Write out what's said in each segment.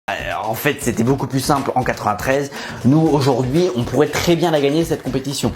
En fait, c'était beaucoup plus simple en 93. Nous, aujourd'hui, on pourrait très bien la gagner cette compétition.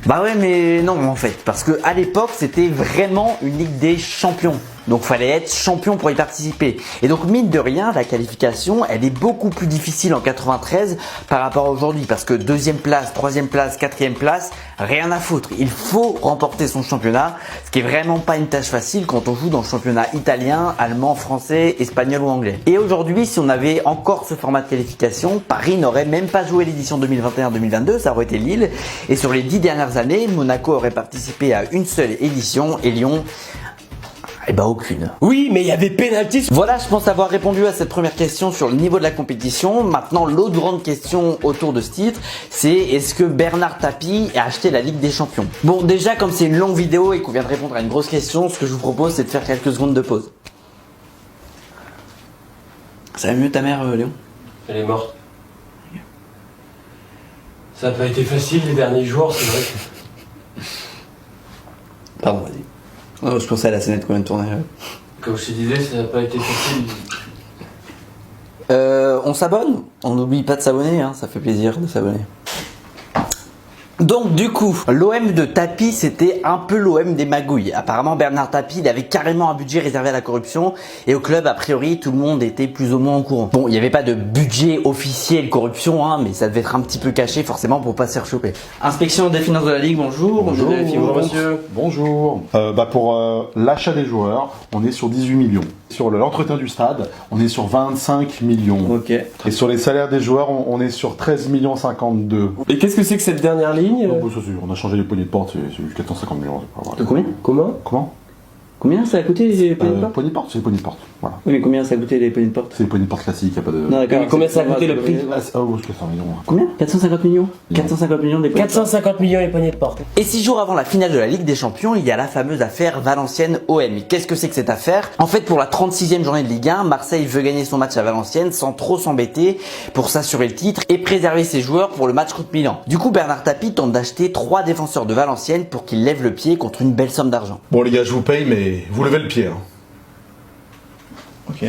Bah ouais, mais non en fait, parce que à l'époque, c'était vraiment une Ligue des champions. Donc fallait être champion pour y participer. Et donc mine de rien, la qualification, elle est beaucoup plus difficile en 93 par rapport à aujourd'hui. Parce que deuxième place, troisième place, quatrième place, rien à foutre. Il faut remporter son championnat, ce qui est vraiment pas une tâche facile quand on joue dans le championnat italien, allemand, français, espagnol ou anglais. Et aujourd'hui, si on avait encore ce format de qualification, Paris n'aurait même pas joué l'édition 2021-2022, ça aurait été Lille. Et sur les 10 dernières années, Monaco aurait participé à une seule édition et Lyon, eh ben aucune. Oui, mais il y avait pénalty. Voilà, je pense avoir répondu à cette première question sur le niveau de la compétition. Maintenant, l'autre grande question autour de ce titre, c'est est-ce que Bernard Tapie a acheté la Ligue des Champions? Bon, déjà, comme c'est une longue vidéo et qu'on vient de répondre à une grosse question, ce que je vous propose, c'est de faire quelques secondes de pause. Ça va mieux ta mère, Léon? Elle est morte. Ça n'a pas été facile les derniers jours, c'est vrai. Pardon, vas-y. Oh, je pensais à la scénette qu'on vient de tourner. Comme je te disais, ça n'a pas été facile. On s'abonne? On n'oublie pas de s'abonner, hein, ça fait plaisir de s'abonner. Donc du coup, l'OM de Tapie, c'était un peu l'OM des magouilles. Apparemment, Bernard Tapie, il avait carrément un budget réservé à la corruption. Et au club, a priori, tout le monde était plus ou moins au courant. Bon, il n'y avait pas de budget officiel corruption, hein, mais ça devait être un petit peu caché forcément pour pas se faire choper. Inspection des finances de la Ligue, bonjour. Bonjour, Bonjour monsieur. Bonjour. Pour l'achat des joueurs, on est sur 18 millions. Sur l'entretien du stade, on est sur 25 millions. Ok. Et sur les salaires des joueurs, on est sur 13 millions 52. Et qu'est-ce que c'est que cette dernière ligne? On a changé les poignées de porte, c'est 450 millions. Voilà. De combien? Comment? Combien ça a coûté les poignées de porte? Poignées de porte, c'est les poignées de porte. Voilà. Oui, mais combien ça a coûté les poignées de porte? C'est les poignées de porte classiques, il n'y a pas de. Non, d'accord. Mais combien ça a coûté le prix? Ah, 400 millions. Combien? 450 millions? 450 millions des poignées de porte. 450 millions les poignées de porte. Et 6 jours avant la finale de la Ligue des Champions, il y a la fameuse affaire Valenciennes-OM. Qu'est-ce que c'est que cette affaire? En fait, pour la 36e journée de Ligue 1, Marseille veut gagner son match à Valenciennes sans trop s'embêter pour s'assurer le titre et préserver ses joueurs pour le match contre Milan. Du coup, Bernard Tapie tente d'acheter 3 défenseurs de Valenciennes pour qu'ils lèvent le pied contre une belle somme d'argent. Bon les gars, je vous paye, mais vous levez le pied. Hein. Ok.